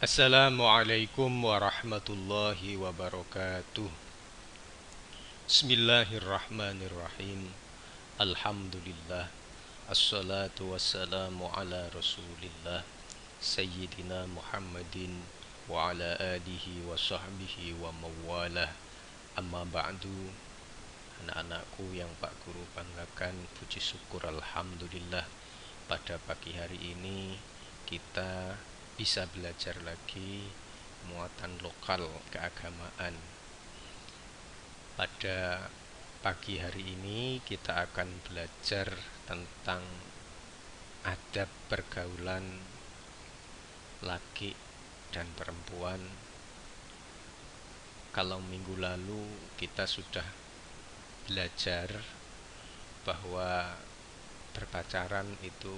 Assalamualaikum warahmatullahi wabarakatuh. Bismillahirrahmanirrahim. Alhamdulillah. Assalatu wassalamu ala rasulillah Sayyidina Muhammadin wa ala alihi wa sahbihi wa mawalah. Amma ba'du. Anak-anakku yang Pak Guru banggakan, puji syukur alhamdulillah, pada pagi hari ini kita bisa belajar lagi muatan lokal keagamaan. Pada pagi hari ini kita akan belajar tentang adab pergaulan laki dan perempuan. Kalau minggu lalu kita sudah belajar bahwa berpacaran itu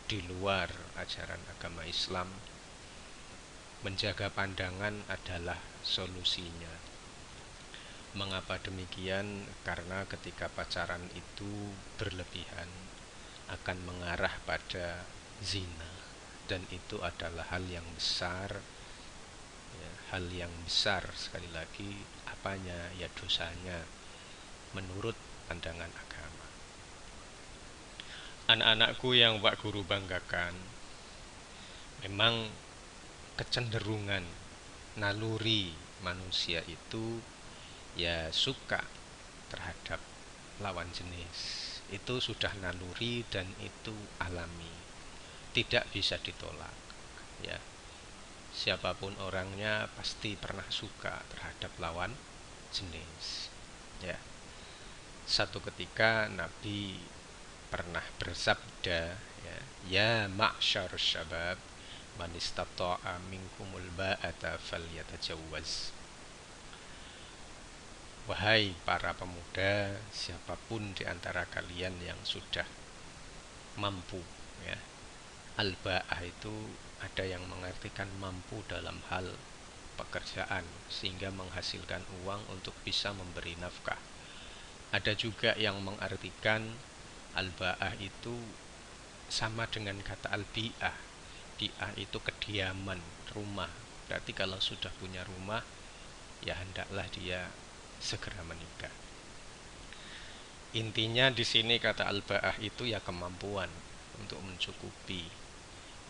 di luar ajaran agama Islam, menjaga pandangan adalah solusinya. Mengapa demikian? Karena ketika pacaran itu berlebihan akan mengarah pada zina, dan itu adalah hal yang besar, ya, hal yang besar sekali lagi. Apanya? Ya dosanya menurut pandangan agama. Anak-anakku yang Pak Guru banggakan, memang kecenderungan naluri manusia itu ya suka terhadap lawan jenis. Itu sudah naluri dan itu alami, tidak bisa ditolak, ya. Siapapun orangnya pasti pernah suka terhadap lawan jenis, ya. Satu ketika Nabi pernah bersabda, ya ma'syar syabab man istata'a minkumul ba'ata falyatajawwaz. Wahai para pemuda, siapapun di antara kalian yang sudah mampu, ya. Al-ba'ah itu ada yang mengartikan mampu dalam hal pekerjaan sehingga menghasilkan uang untuk bisa memberi nafkah. Ada juga yang mengartikan al-ba'ah itu sama dengan kata al-bi'ah. Bi'ah itu kediaman, rumah. Berarti kalau sudah punya rumah, ya hendaklah dia segera menikah. Intinya di sini kata al-ba'ah itu ya kemampuan untuk mencukupi,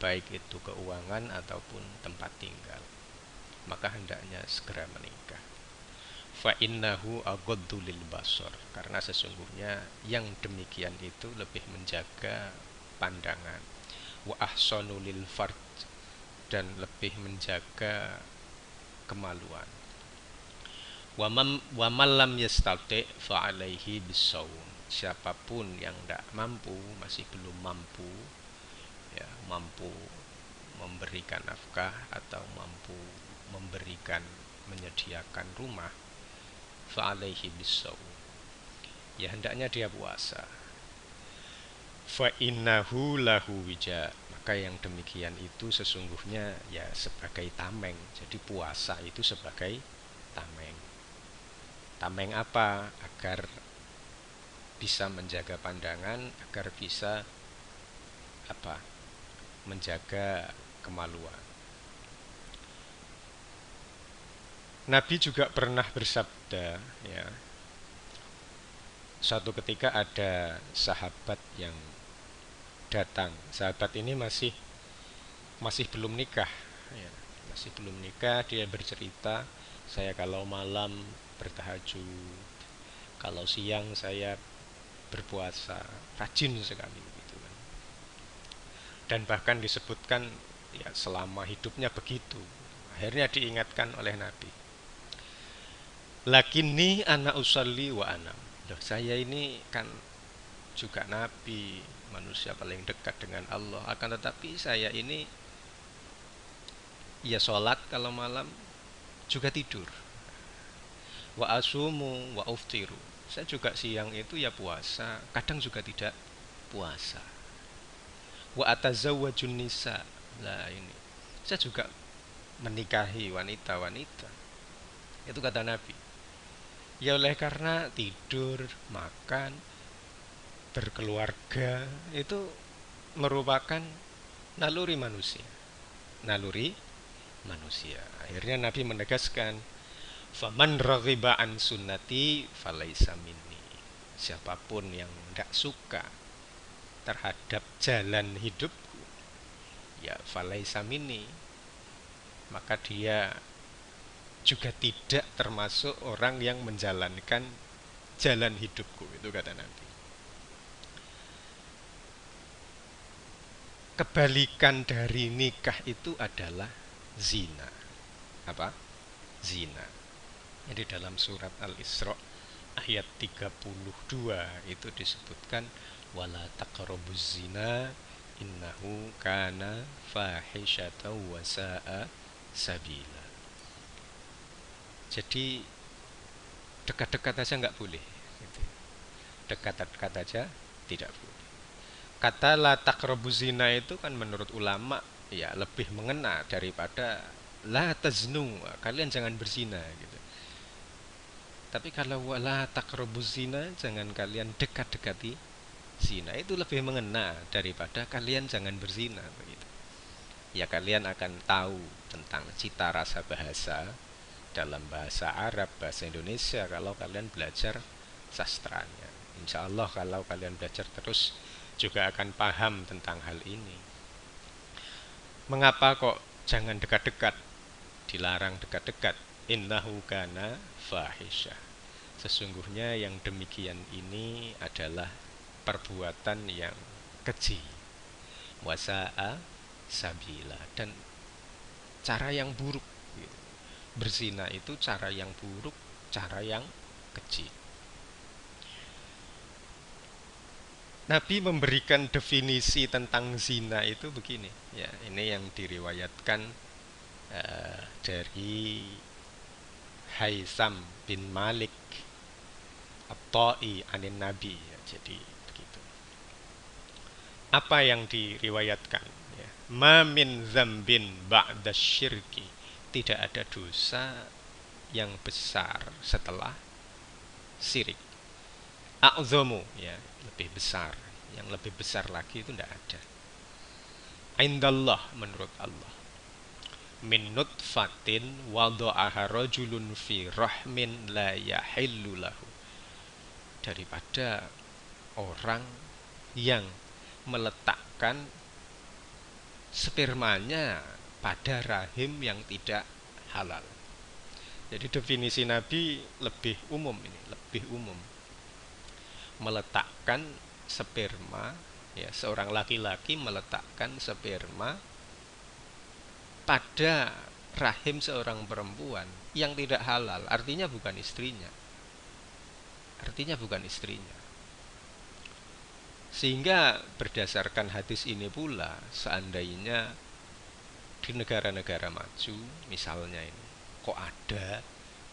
baik itu keuangan ataupun tempat tinggal. Maka hendaknya segera menikah. Fa innahu aghaddu lil basar, karena sesungguhnya yang demikian itu lebih menjaga pandangan. Wa ahsanu lil farj, dan lebih menjaga kemaluan. Wa man lam yastati fa alaihi bisawm. Siapapun yang tidak mampu, masih belum mampu, ya, mampu memberikan nafkah atau mampu memberikan, menyediakan rumah, fa alaihi bisawm, ya hendaknya dia puasa. Fa innahu lahu wija, maka yang demikian itu sesungguhnya ya sebagai tameng. Jadi puasa itu sebagai tameng. Tameng apa? Agar bisa menjaga pandangan, agar bisa apa? Menjaga kemaluan. Nabi juga pernah bersabda, ya. Suatu ketika ada sahabat yang datang. Sahabat ini masih belum nikah, ya. Masih belum nikah. Dia bercerita, saya kalau malam bertahajud, kalau siang saya berpuasa, rajin sekali gitu kan. Dan bahkan disebutkan ya selama hidupnya begitu. Akhirnya diingatkan oleh Nabi, lakinni ana usalli wa anam. Loh, saya ini kan juga Nabi, manusia paling dekat dengan Allah, akan tetapi saya ini ya sholat kalau malam, juga tidur. Wa asumu wa uftiru, saya juga siang itu ya puasa, kadang juga tidak puasa. Wa atazawwajun nisa, lah ini saya juga menikahi wanita-wanita. Itu kata Nabi. Ya oleh karena tidur, makan, berkeluarga itu merupakan naluri manusia, naluri manusia. Akhirnya Nabi menegaskan, faman raghiba an sunnati falaisa minni. Siapapun yang tidak suka terhadap jalan hidupku, ya falaisa minni, maka dia juga tidak termasuk orang yang menjalankan jalan hidupku, itu kata Nabi. Kebalikan dari nikah itu adalah zina. Apa? Zina. Jadi dalam surat Al-Isra ayat 32 itu disebutkan wala taqrabuz zina innahu kana fahisyatan wa sa'a sabila. Jadi dekat-dekat aja nggak boleh gitu. Dekat-dekat aja tidak boleh. Kata la taqrabuz zina itu kan menurut ulama ya lebih mengena daripada la taznu, kalian jangan berzina gitu. Tapi kalau wala taqrabuz zina, jangan kalian dekat-dekati zina, itu lebih mengena daripada kalian jangan berzina begitu. Ya kalian akan tahu tentang cita rasa bahasa dalam bahasa Arab, bahasa Indonesia kalau kalian belajar sastranya. Insya Allah kalau kalian belajar terus juga akan paham tentang hal ini. Mengapa kok jangan dekat-dekat, dilarang dekat-dekat? Innahu kana fahisyah. Sesungguhnya yang demikian ini adalah perbuatan yang keji, wasa'a sabila, dan cara yang buruk. Berzina itu cara yang buruk, cara yang keji. Nabi memberikan definisi tentang zina itu begini, ya ini yang diriwayatkan dari Haisam bin Malik At-Ta'i anin Nabi, ya, jadi begitu. Apa yang diriwayatkan? Ya. Ma min zambin ba'da syirki, tidak ada dosa yang besar setelah syirik. A'zamu, ya, lebih besar. Yang lebih besar lagi itu tidak ada. Indallah, menurut Allah. Min nutfatin wada'aha rajulun fi rahmin la yahillu lahu, daripada orang yang meletakkan spermanya pada rahim yang tidak halal. Jadi definisi Nabi lebih umum ini, lebih umum. Meletakkan sperma, ya, seorang laki-laki meletakkan sperma pada rahim seorang perempuan yang tidak halal, artinya bukan istrinya. Artinya bukan istrinya. Sehingga berdasarkan hadis ini pula, seandainya di negara-negara maju, misalnya ini, kok ada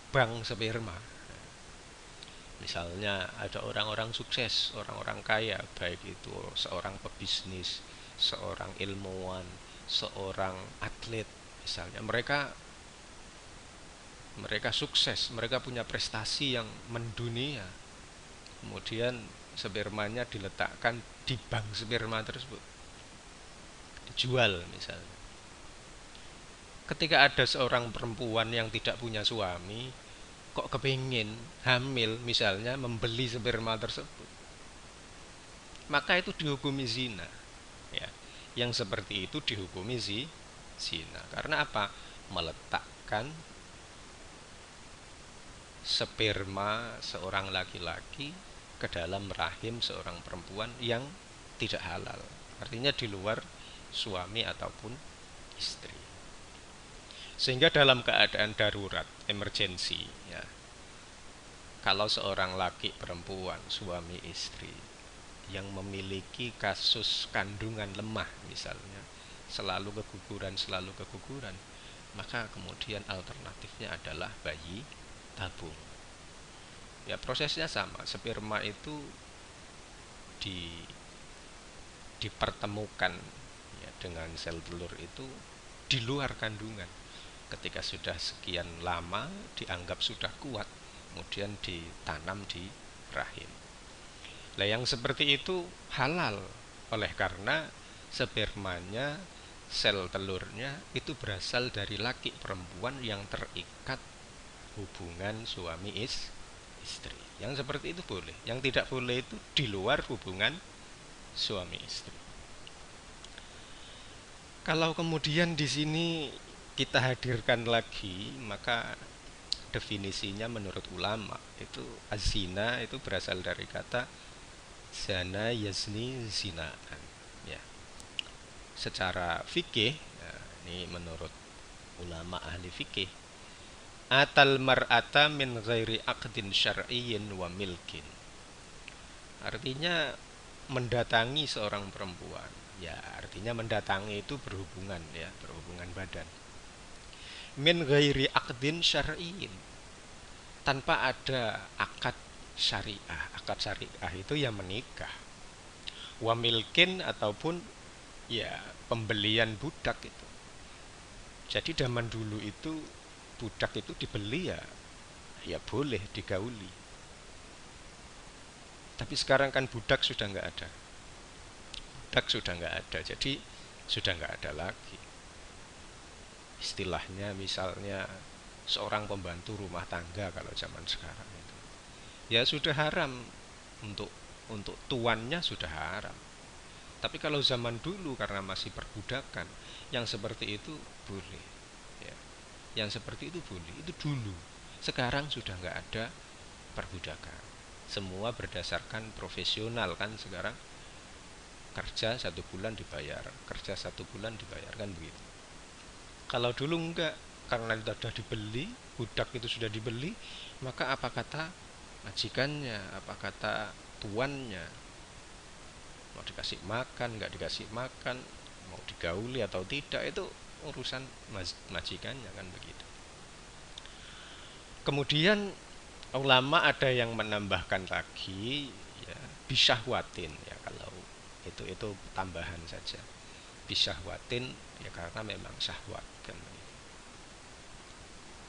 bank sperma. Misalnya ada orang-orang sukses, orang-orang kaya, baik itu seorang pebisnis, seorang ilmuwan, seorang atlet, misalnya mereka sukses, mereka punya prestasi yang mendunia. Kemudian spermanya diletakkan di bank sperma tersebut, dijual misalnya. Ketika ada seorang perempuan yang tidak punya suami, kok kepingin hamil misalnya, membeli sperma tersebut, maka itu dihukumi zina, ya. Yang seperti itu dihukumi zina. Karena apa? Meletakkan sperma seorang laki-laki ke dalam rahim seorang perempuan yang tidak halal, artinya di luar suami ataupun istri. Sehingga dalam keadaan darurat, emergensi, ya, kalau seorang laki perempuan, suami istri yang memiliki kasus kandungan lemah misalnya, selalu keguguran, maka kemudian alternatifnya adalah bayi tabung. Ya, prosesnya sama, sperma itu dipertemukan, ya, dengan sel telur itu di luar kandungan. Ketika sudah sekian lama dianggap sudah kuat, kemudian ditanam di rahim. Nah, yang seperti itu halal oleh karena spermanya sel telurnya itu berasal dari laki perempuan yang terikat hubungan suami istri. Yang seperti itu boleh. Yang tidak boleh itu di luar hubungan suami istri. Kalau kemudian di sini kita hadirkan lagi, maka definisinya menurut ulama itu azina itu berasal dari kata zana yazni zinaan. Ya. Secara fikih, nah, ini menurut ulama ahli fikih, atal mar'ata min ghairi aqdin syar'iyyin wa milkin. Artinya mendatangi seorang perempuan. Ya, artinya mendatangi itu berhubungan ya, berhubungan badan. Min ghairi aqdin syar'iyyin. Tanpa ada akad syariah. Akad syariah itu ya menikah. Wa milkin ataupun ya pembelian budak itu. Jadi zaman dulu itu budak itu dibeli ya, ya boleh digauli. Tapi sekarang kan budak sudah nggak ada. Budak sudah nggak ada, jadi sudah nggak ada lagi. Istilahnya misalnya seorang pembantu rumah tangga kalau zaman sekarang itu, ya sudah haram untuk tuannya sudah haram. Tapi kalau zaman dulu karena masih perbudakan, yang seperti itu boleh. Ya. Yang seperti itu boleh, itu dulu. Sekarang sudah nggak ada perbudakan. Semua berdasarkan profesional kan sekarang. Kerja 1 bulan dibayar, kerja 1 bulan dibayar kan begitu. Kalau dulu enggak, karena itu sudah dibeli, budak itu sudah dibeli, maka apa kata majikannya, apa kata tuannya, mau dikasih makan, nggak dikasih makan, mau digauli atau tidak, itu urusan majikannya kan begitu. Kemudian ulama ada yang menambahkan lagi ya, bisyahwatin ya, kalau itu tambahan saja. Bisyahwatin ya karena memang syahwat kan begitu.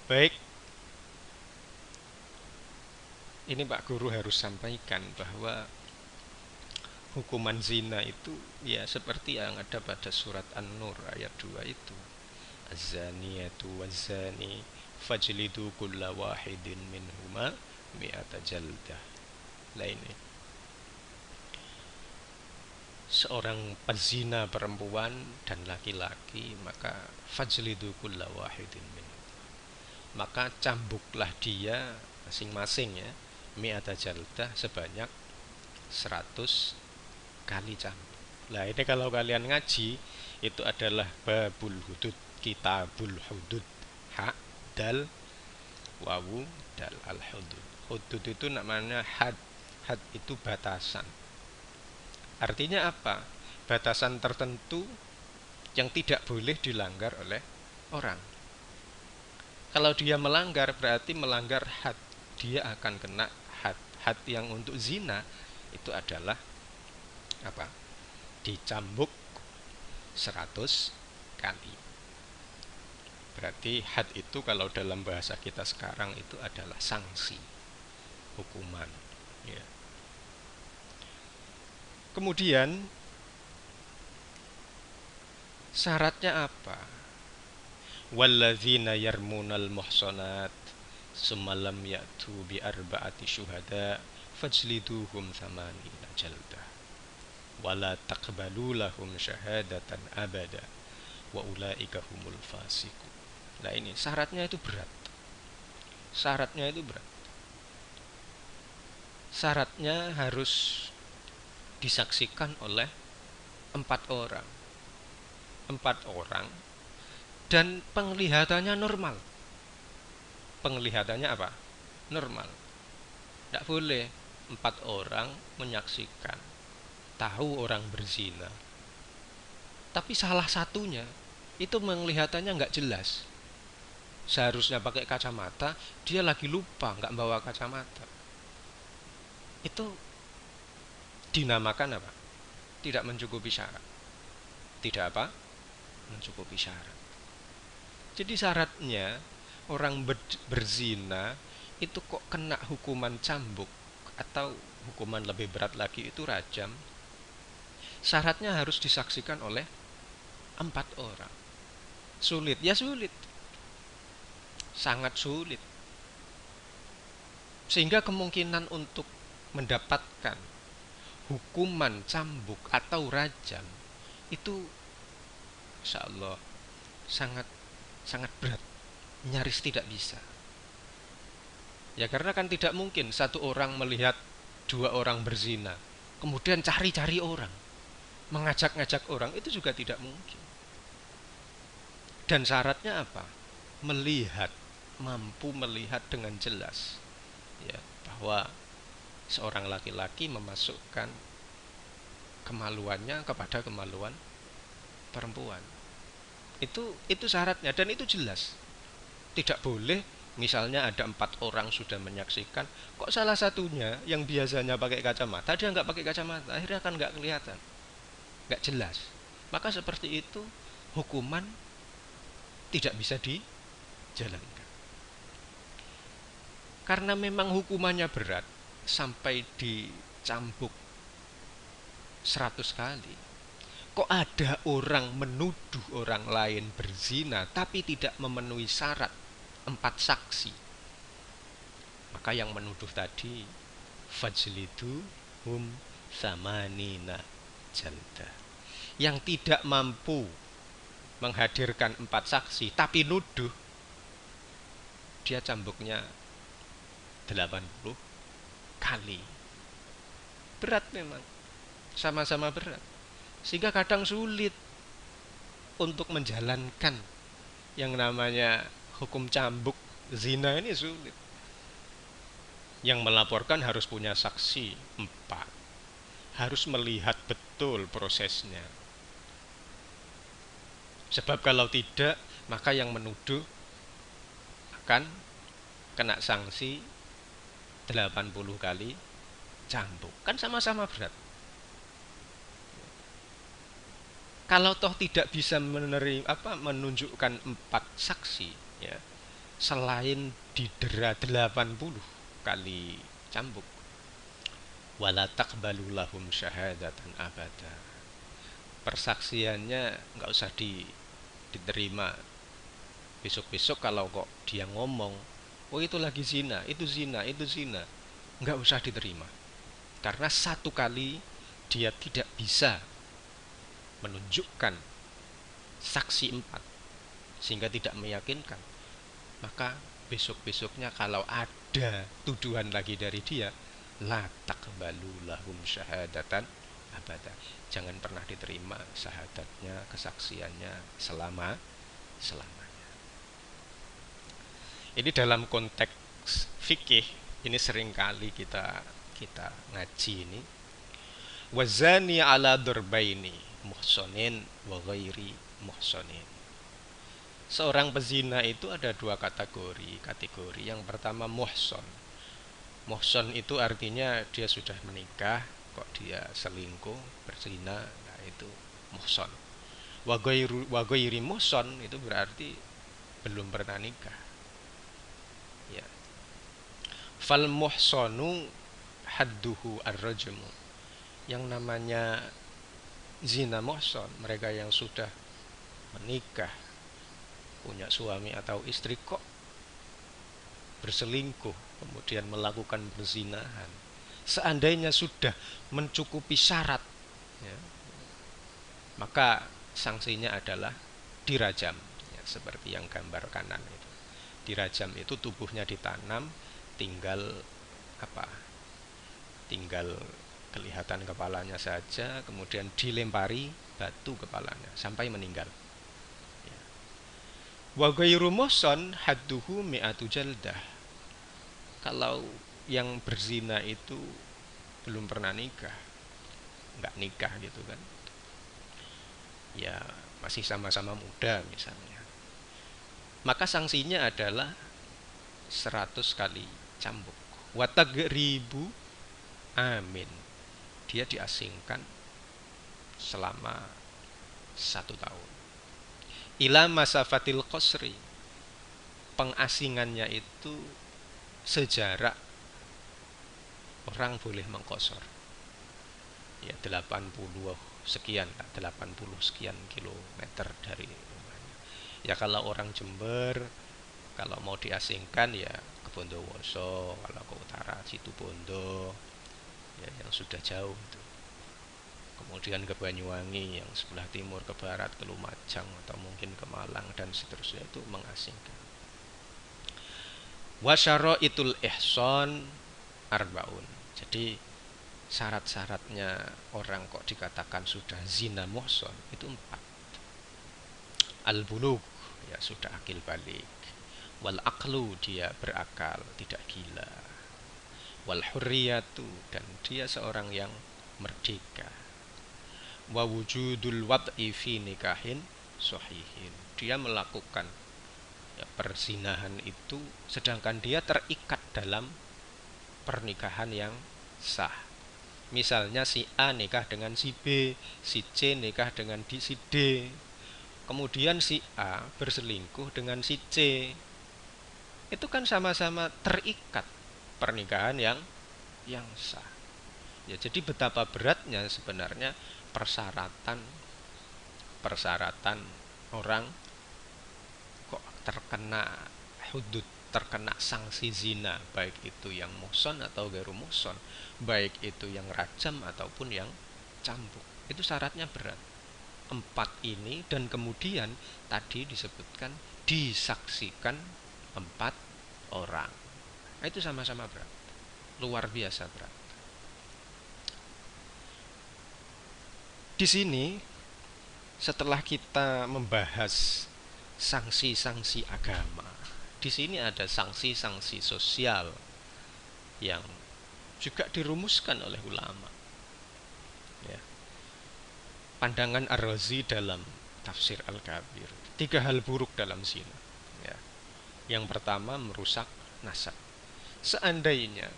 Baik, ini Pak Guru harus sampaikan bahwa hukuman zina itu ya seperti yang ada pada surat An-Nur ayat 2 itu. Az-zaniyatu waz-zani fajlidu kulla wahidin minhuma mi'ata jaldah. Lah ini. Seorang pezina perempuan dan laki-laki, maka fajlidu kulla wahidin minhuma. Maka cambuklah dia masing-masing ya, mi'ata jaldah sebanyak 100 kali cambuk. Nah ini kalau kalian ngaji itu adalah babul hudud, kitabul hudud, hak dal wawu dal al hudud. Hudud itu namanya had. Had itu batasan. Artinya apa? Batasan tertentu yang tidak boleh dilanggar oleh orang. Kalau dia melanggar berarti melanggar had. Dia akan kena had. Had yang untuk zina itu adalah apa? Dicambuk 100 kali. Berarti had itu kalau dalam bahasa kita sekarang itu adalah sanksi, hukuman ya. Kemudian syaratnya apa? Walladzina yarmunal muhsanat summalam ya'tu bi arba'ati syuhada fajliduhum thamanina jaldah wala taqbalu lahum syahadatan abada wa ulaika humul fasiqun. Nah ini syaratnya itu berat. Syaratnya itu berat. Syaratnya harus disaksikan oleh 4 orang. 4 orang dan penglihatannya normal. Penglihatannya apa? Normal. Tidak boleh 4 orang menyaksikan tahu orang berzina, tapi salah satunya itu penglihatannya nggak jelas. Seharusnya pakai kacamata, dia lagi lupa nggak bawa kacamata. Itu dinamakan apa? Tidak mencukupi syarat. Tidak apa? Mencukupi syarat. Jadi syaratnya orang berzina itu kok kena hukuman cambuk atau hukuman lebih berat lagi itu rajam. Syaratnya harus disaksikan oleh 4 orang. Sulit, ya sulit. Sangat sulit. Sehingga kemungkinan untuk mendapatkan hukuman cambuk atau rajam itu insya Allah sangat sangat berat, nyaris tidak bisa. Ya karena kan tidak mungkin satu orang melihat 2 orang berzina, kemudian cari-cari orang, mengajak-ngajak orang, itu juga tidak mungkin. Dan syaratnya apa? Melihat, mampu melihat dengan jelas, ya, bahwa seorang laki-laki memasukkan kemaluannya kepada kemaluan perempuan. Itu syaratnya dan itu jelas. Tidak boleh misalnya ada 4 orang sudah menyaksikan, kok salah satunya yang biasanya pakai kacamata dia nggak pakai kacamata, akhirnya kan nggak kelihatan, nggak jelas. Maka seperti itu hukuman tidak bisa dijalankan. Karena memang hukumannya berat sampai dicambuk 100 kali. Kok ada orang menuduh orang lain berzina tapi tidak memenuhi syarat 4 saksi? Maka yang menuduh tadi fajlidu hum samanina jalda. Yang tidak mampu menghadirkan 4 saksi tapi nuduh, dia cambuknya 80 kali. Berat memang, sama-sama berat. Sehingga kadang sulit untuk menjalankan yang namanya hukum cambuk zina ini, sulit. Yang melaporkan harus punya saksi 4, harus melihat betul prosesnya. Sebab kalau tidak, maka yang menuduh akan kena sanksi 80 kali cambuk. Kan sama-sama berat. Kalau toh tidak bisa menunjukkan 4 saksi, ya, selain didera 80 kali cambuk, wala taqbalu lahum syahadatan abada. Persaksiannya nggak usah diterima. Besok-besok kalau kok dia ngomong, oh itu lagi zina, itu zina, itu zina, nggak usah diterima. Karena 1 kali dia tidak bisa menunjukkan saksi 4 sehingga tidak meyakinkan, maka besok-besoknya kalau ada tuduhan lagi dari dia, la taqbalu lahum syahadatan abada. Jangan pernah diterima syahadatnya, kesaksiannya selamanya. Ini dalam konteks fikih, ini seringkali kita ngaji ini. Wazani ala durbaini muhsonin wa ghairi muhsonin. Seorang pezina itu ada 2 kategori. Yang pertama muhson. Muhson itu artinya dia sudah menikah kok dia selingkuh, berzina, nah itu muhson. Wa ghairi muhson itu berarti belum pernah nikah. Ya. Fal muhsonu hadduhu ar-rajmu. Yang namanya zina muhson, mereka yang sudah menikah, punya suami atau istri, kok berselingkuh, kemudian melakukan perzinahan, seandainya sudah mencukupi syarat, ya, maka sanksinya adalah dirajam, ya, seperti yang gambar kanan itu. Dirajam itu tubuhnya ditanam, tinggal kelihatan kepalanya saja, kemudian dilempari batu kepalanya sampai meninggal. Wa ghairu muhsan hadduhu mi'atu jaldah. Kalau yang berzina itu belum pernah nikah, nggak nikah gitu kan, ya masih sama-sama muda misalnya, maka sanksinya adalah 100 kali cambuk. Wa tagribu amin, dia diasingkan selama 1 tahun. Ila masafatil qasri, pengasingannya itu sejarak orang boleh mengqasar. ya 80 sekian lah, 80 sekian kilometer dari rumahnya. Ya kalau orang Jember, kalau mau diasingkan ya ke Bondowoso, kalau ke utara Situbondo, ya yang sudah jauh itu. Kemudian ke Banyuwangi, yang sebelah timur, ke barat ke Lumajang atau mungkin ke Malang dan seterusnya, itu mengasingkan. Wasyaraitul ihsan arbaun. Jadi syarat-syaratnya orang kok dikatakan sudah zina muhson itu 4. Al-bulugh, ya sudah akil balik. Wal aqlu, dia berakal, tidak gila. Wal hurriyatu, dan dia seorang yang merdeka. Wa wujudul wad'i fi nikahin sahihin, dia melakukan ya, perzinahan itu sedangkan dia terikat dalam pernikahan yang sah. Misalnya si A nikah dengan si B, si C nikah dengan si D, kemudian si A berselingkuh dengan si C. Itu kan sama-sama terikat pernikahan yang sah. Ya, jadi betapa beratnya sebenarnya persyaratan orang kok terkena hudud, terkena sanksi zina, baik itu yang muhson atau gairu muhson, baik itu yang rajam ataupun yang cambuk. Itu syaratnya berat. 4 ini, dan kemudian tadi disebutkan disaksikan 4 orang. Nah, itu sama-sama berat, luar biasa berat. Di sini setelah kita membahas sanksi-sanksi agama, di sini ada sanksi-sanksi sosial yang juga dirumuskan oleh ulama. Ya. Pandangan Ar-Razi dalam tafsir Al-Kabir, 3 hal buruk dalam zina. Ya. Yang pertama, merusak nasab. Seandainya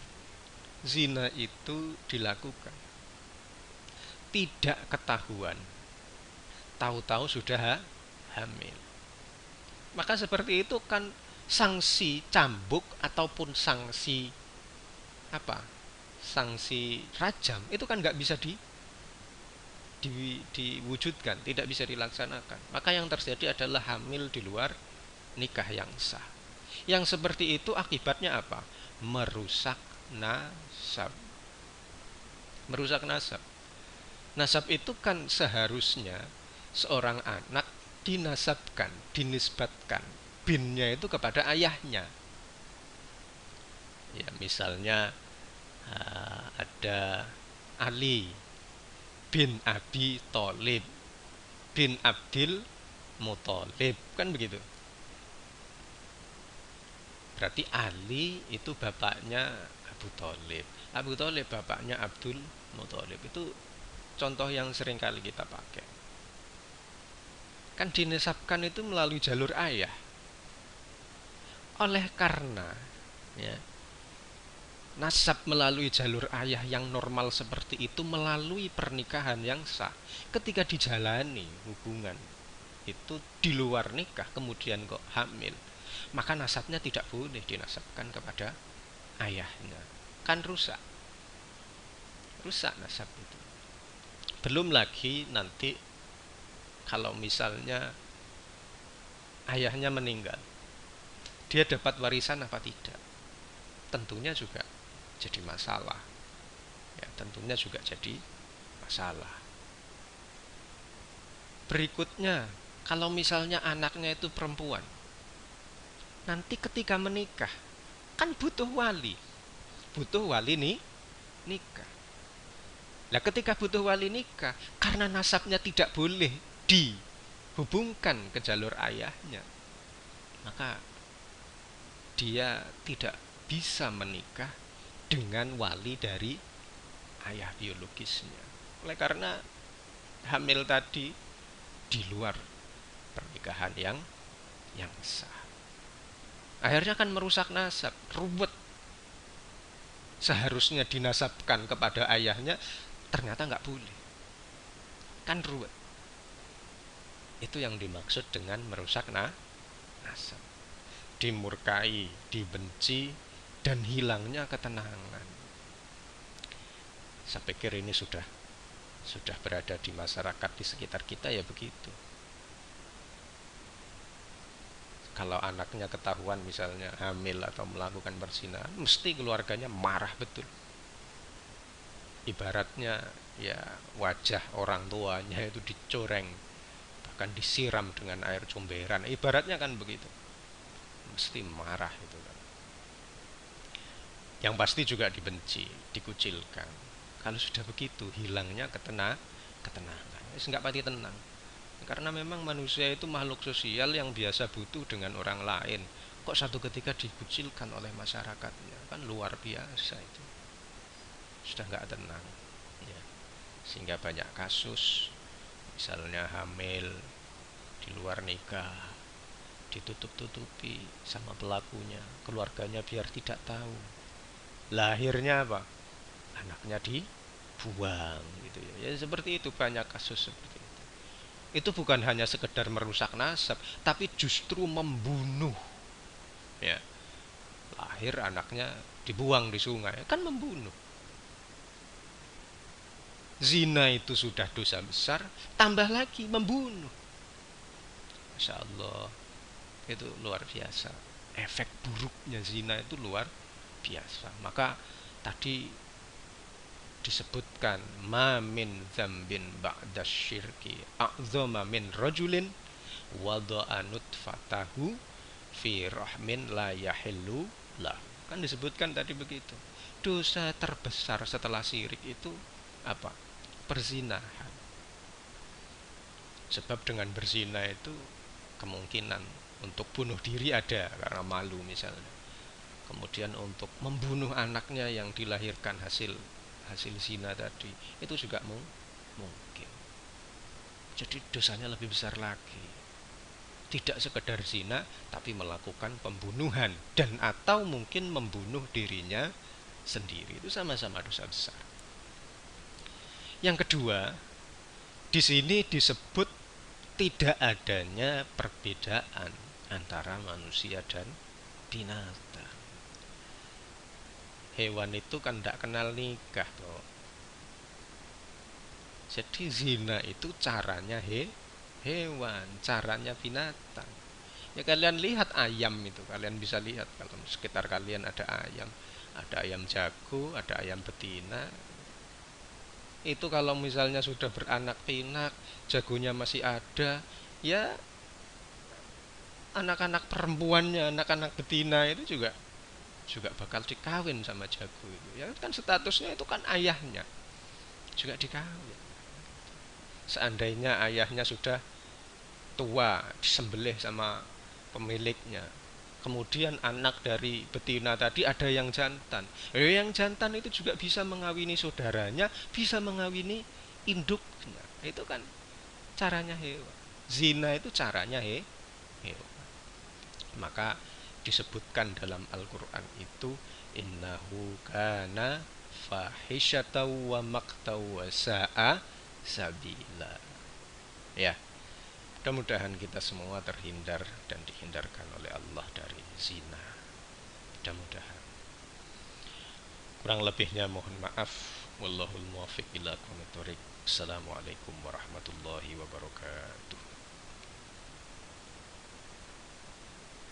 zina itu dilakukan tidak ketahuan, tahu-tahu sudah hamil, maka seperti itu kan sanksi cambuk ataupun sanksi sanksi rajam itu kan nggak bisa diwujudkan, tidak bisa dilaksanakan. Maka yang terjadi adalah hamil di luar nikah yang sah. Yang seperti itu akibatnya apa? Merusak nasab. Merusak nasab. Nasab itu kan seharusnya seorang anak dinasabkan, dinisbatkan binnya itu kepada ayahnya. Ya, misalnya ada Ali bin Abi Tholib bin Abdil Muthalib, kan begitu. Berarti Ali itu bapaknya Abu Tholib, Abu Tholib bapaknya Abdul Muthalib. Itu contoh yang sering kali kita pakai. Kan dinisabkan itu melalui jalur ayah. Oleh karena ya, nasab melalui jalur ayah yang normal seperti itu melalui pernikahan yang sah, ketika dijalani hubungan itu di luar nikah kemudian kok hamil, maka nasabnya tidak boleh dinasabkan kepada ayahnya. Kan rusak nasab itu. Belum lagi nanti kalau misalnya ayahnya meninggal, dia dapat warisan apa tidak, tentunya juga jadi masalah. Ya, tentunya juga jadi masalah. Berikutnya, kalau misalnya anaknya itu perempuan, nanti ketika menikah kan butuh wali nih nikah. Nah, ketika butuh wali nikah, karena nasabnya tidak boleh dihubungkan ke jalur ayahnya, maka dia tidak bisa menikah dengan wali dari ayah biologisnya. Oleh karena hamil tadi di luar pernikahan yang sah. Akhirnya kan merusak nasab, ruwet. Seharusnya dinasabkan kepada ayahnya, ternyata nggak boleh. Kan ruwet. Itu yang dimaksud dengan merusak nasab. Dimurkai, dibenci, dan hilangnya ketenangan. Saya pikir ini sudah sudah berada di masyarakat di sekitar kita ya begitu. Kalau anaknya ketahuan misalnya hamil atau melakukan perzinahan, mesti keluarganya marah betul. Ibaratnya ya wajah orang tuanya itu dicoreng, bahkan disiram dengan air comberan. Ibaratnya kan begitu. Mesti marah itu kan. Yang pasti juga dibenci, dikucilkan. Kalau sudah begitu, hilangnya ketenangan. Nggak pati tenang. Karena memang manusia itu makhluk sosial yang biasa butuh dengan orang lain. Kok satu ketika dikucilkan oleh masyarakatnya, kan luar biasa itu. Sudah nggak tenang. Ya. Sehingga banyak kasus, misalnya hamil di luar nikah, ditutup-tutupi sama pelakunya, keluarganya biar tidak tahu. Lahirnya apa? Anaknya dibuang gitu ya. Ya seperti itu, banyak kasus seperti itu. Itu bukan hanya sekedar merusak nasab, tapi justru membunuh. Ya, lahir anaknya dibuang di sungai, kan membunuh. Zina itu sudah dosa besar, tambah lagi membunuh. Masya Allah, itu luar biasa. Efek buruknya zina itu luar biasa. Maka tadi disebutkan ma min dzambin ba'da syirki a'zama min rajulin wada'a nutfatahu fi rahmin la yahillu lah. Kan disebutkan tadi begitu. Dosa terbesar setelah syirik itu apa? Perzinahan. Sebab dengan berzina itu kemungkinan untuk bunuh diri ada karena malu misalnya. Kemudian untuk membunuh anaknya yang dilahirkan hasil zina tadi itu juga mungkin. Jadi dosanya lebih besar lagi. Tidak sekedar zina, tapi melakukan pembunuhan dan atau mungkin membunuh dirinya sendiri. Itu sama-sama dosa besar. Yang kedua, di sini disebut tidak adanya perbedaan antara manusia dan binatang. Hewan itu kan tidak kenal nikah toh. Jadi zina itu caranya hewan, caranya binatang. Ya kalian lihat ayam itu, kalian bisa lihat kalau sekitar kalian ada ayam jago, ada ayam betina. Itu kalau misalnya sudah beranak pinak, jagonya masih ada, ya anak-anak perempuannya, anak-anak betina itu juga bakal dikawin sama jago itu. Ya kan statusnya itu kan ayahnya, juga dikawin. Seandainya ayahnya sudah tua, disembelih sama pemiliknya, kemudian anak dari betina tadi ada yang jantan. Yang jantan itu juga bisa mengawini saudaranya, bisa mengawini induknya. Itu kan caranya hewan. Zina itu caranya hewan. Maka disebutkan dalam Al-Quran itu innahu kana fahisyata wa maqta wa sa'a sabila. Ya, mudah-mudahan kita semua terhindar dan dihindarkan oleh Allah dari zina. Mudah-mudahan. Kurang lebihnya mohon maaf. Wallahul muwaffiq ila aqwamit thoriq. Assalamualaikum warahmatullahi wabarakatuh.